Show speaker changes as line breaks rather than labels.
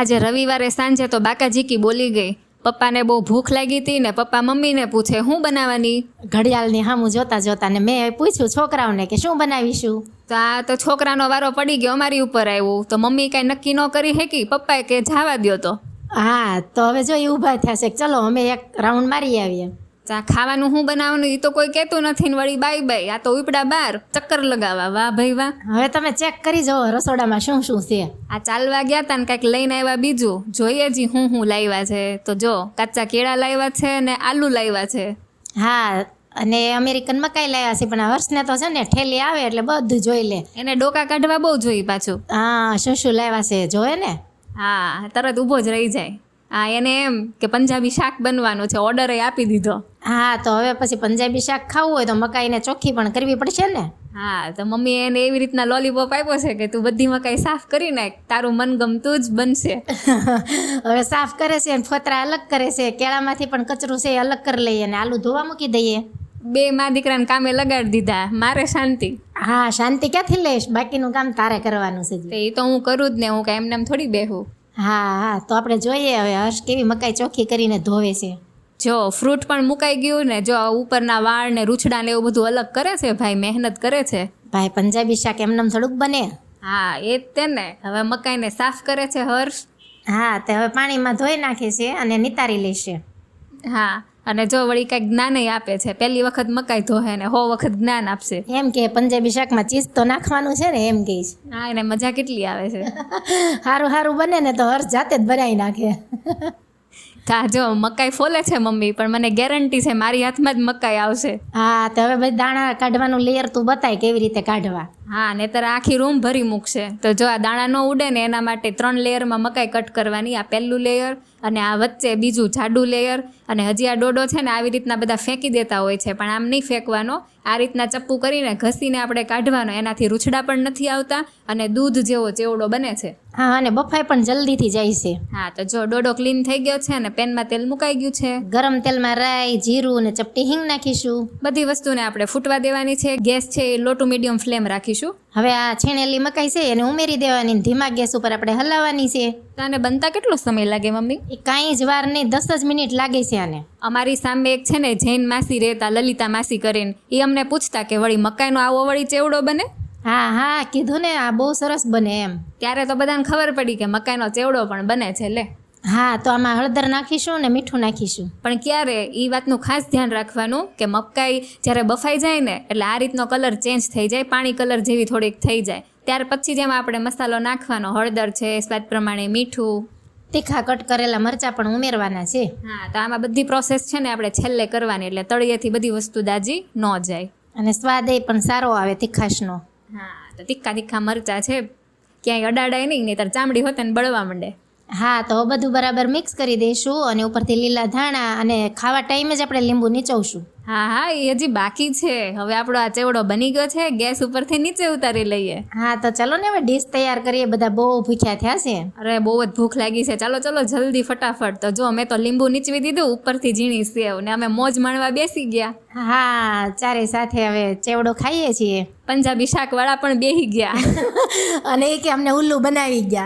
આજે રવિવારે સાંજે તો બાકાજીકી બોલી ગઈ. પપ્પાને બહુ ભૂખ લાગી હતી ને પપ્પા મમ્મીને પૂછે હું બનાવવાની.
ઘડિયાળની સામું જોતા જોતા ને મેં પૂછ્યું છોકરાઓને કે શું બનાવીશું.
તો આ તો છોકરાનો વારો પડી ગયો, અમારી ઉપર આવ્યું. તો મમ્મી કાંઈ નક્કી ન કરી શકી, પપ્પાએ કે જવા દ્યો. તો
હા, તો હવે જો એ ઊભા થયા છે કે ચલો અમે એક રાઉન્ડ મારી આવીએ.
આ ખાવાનું શું બનાવવાનું એ તો કોઈ કહેતું નથી ને વળી બાય બાય. આ તો ઉપડા બાર ચક્કર લગાવવા. વાહ ભાઈ વાહ.
હવે તમે ચેક કરી જાઓ રસોડામાં શું શું છે.
આ ચાલવા ગયા હતા ને કાંઈક લઈને આવ્યા બીજું. જોઈએ જી હું લાવ્યા છે. તો જો કાચા કેળા લાવ્યા છે ને આલુ લાવ્યા છે.
હા, અને અમેરિકન મકાઈ લાવ્યા છે, પણ આ વર્ષને તો છે ને ઠેલી આવે એટલે બધું જોઈ લે.
એને ડોકા કાઢવા બહુ જોઈએ પાછું.
હા, શું શું લાવ્યા છે જોવે ને.
હા, તરત ઊભો જ રહી જાય. હા, એને એમ કે પંજાબી શાક બનવાનું છે, ઓર્ડર આપી દીધો.
હા, તો હવે પછી પંજાબી શાક ખાવું હોય તો મકાઈને ચોખ્ખી પણ કરવી પડશે ને.
હા, તો મમ્મી એને એવી રીતના લોલીપોપ આપ્યો છે કે તું બધી મકાઈ સાફ કરી નાખ, તારું મનગમતું જ બનશે.
હવે સાફ કરે છે અને ફોતરા અલગ કરે છે, કેળામાંથી પણ કચરું છે એ અલગ કરી લઈએ અને આલુ ધોવા મૂકી દઈએ.
બે મા દીકરાને કામે લગાડી દીધા, મારે શાંતિ.
હા, શાંતિ ક્યાંથી લઈશ, બાકીનું કામ તારે કરવાનું છે.
એ તો હું કરું જ ને, હું કાંઈ એમને થોડી બેહું.
હા હા, તો આપણે જોઈએ હવે હર્ષ કેવી મકાઈ ચોખ્ખી કરીને ધોવે છે.
જો ફ્રૂટ પણ મુકાઈ ગયું ને, જો ઉપરના વાળ ને રૂછડા ને એવું બધું અલગ કરે છે. ભાઈ મહેનત કરે છે.
ભાઈ પંજાબી શાક એમનેમ થોડુંક બને.
હા, એ જ તે ને. હવે મકાઈને સાફ કરે છે હર્ષ.
હા, તે હવે પાણીમાં ધોઈ નાખે છે અને નિતારી લેશે.
હા, અને જો વળી કાંઈક જ્ઞાન આપે છે. પહેલી વખત મકાઈ ધોહે ને 100 વખત જ્ઞાન આપશે.
એમ કે પંજાબી શાકમાં ચીઝ તો નાખવાનું છે ને, એમ કહીશ.
હા, એને મજા કેટલી આવે છે.
સારું સારું બને ને તો હર્ષ જાતે જ બનાવી નાખે.
હા, જો મકાઈ ફોલે છે મમ્મી, પણ મને ગેરંટી છે મારી હાથમાં જ મકાઈ આવશે.
હા, તો હવે બધી દાણા કાઢવાનું લેયર તું બતાય કેવી રીતે કાઢવા.
હા, નહીંતર આખી રૂમ ભરી મૂકશે. તો જો આ દાણા ન ઉડે ને એના માટે 3 લેયરમાં મકાઈ કટ કરવાની. આ પહેલું લેયર અને આ વચ્ચે બીજું જાડું લેયર. અને હજી આ ડોડો છે ને આવી રીતના બધા ફેંકી દેતા હોય છે, પણ આમ નહીં ફેંકવાનો. આ રીતના ચપ્પુ કરીને ઘસીને આપણે કાઢવાનો. એનાથી રૂછડા પણ નથી આવતા અને દૂધ જેવો ચેવડો બને છે.
હા, અને બફાઈ પણ જલ્દીથી જાય છે.
હા, તો જો ડોડો ક્લીન થઈ ગયો છે અને પેનમાં તેલ મુકાઈ ગયું છે.
ગરમ તેલમાં રાઈ, જીરું અને ચપટી હિંગ નાખીશું.
બધી વસ્તુને આપણે ફૂટવા દેવાની છે. ગેસ છે એ લો ટુ મીડિયમ ફ્લેમ રાખીશું.
હવે આ છીણેલી મકાઈ છે એને ઉમેરી દેવાની, ધીમા ગેસ ઉપર આપણે હલાવવાની છે.
આને બનતા કેટલો સમય લાગે મમ્મી?
એ કાંઈ જ વાર નહીં, 10 જ મિનિટ લાગે છે આને.
અમારી સામે એક છે ને જૈન માસી રહેતા, લલિતા માસી કરીને, એ અમને પૂછતા કે વળી મકાઈનો આવો વળી ચેવડો બને?
હા હા, કીધું ને આ બહુ સરસ બને એમ.
ત્યારે તો બધાને ખબર પડી કે મકાઈનો ચેવડો પણ બને છે. લે.
હા, તો આમાં હળદર નાખીશું ને મીઠું નાખીશું.
પણ ક્યારે એ વાતનું ખાસ ધ્યાન રાખવાનું કે મકાઈ જ્યારે બફાઈ જાય ને એટલે આ રીતનો કલર ચેન્જ થઈ જાય, પાણી કલર જેવી થોડીક થઈ જાય. ત્યાર પછી જેમાં આપણે મસાલો નાખવાનો, હળદર છે, સ્વાદ પ્રમાણે મીઠું,
તીખા કટ કરેલા મરચાં પણ ઉમેરવાના છે.
હા, તો આમાં બધી પ્રોસેસ છે ને આપણે છેલ્લે કરવાની, એટલે તળિયેથી બધી વસ્તુ દાજી ન જાય
અને સ્વાદ એ પણ સારો આવે તીખાશનો.
હા, તો તીખા મરચાં છે, ક્યાંય અડાડાય નહીં, નહીંતર ચામડી હોતે ને બળવા માંડે.
હા, તો બધું બરાબર મિક્સ કરી દઈશું અને ઉપરથી લીલા ધાણા અને ખાવા ટાઈમે જ આપણે લીંબુ નીચવશું.
હા હા, એ હજી બાકી છે. હવે આપણો આ ચેવડો બની ગયો છે, ગેસ ઉપરથી નીચે ઉતારી લઈએ.
હા, તો ચલો ને હવે ડીશ તૈયાર કરીએ. બધા બહુ ભૂખ્યા થયા છે.
અરે બહુ જ ભૂખ લાગી છે. ચાલો ચલો જલ્દી ફટાફટ. તો જો મેં તો લીંબુ નીચવી દીધું, ઉપરથી ઝીણી સેવ, ને અમે મોજ માણવા બેસી ગયા.
હા, ચારે સાથે હવે ચેવડો ખાઈએ છીએ.
પંજાબી શાકવાળા પણ બેસી ગયા
અને એ કે અમને ઉલ્લુ બનાવી ગયા.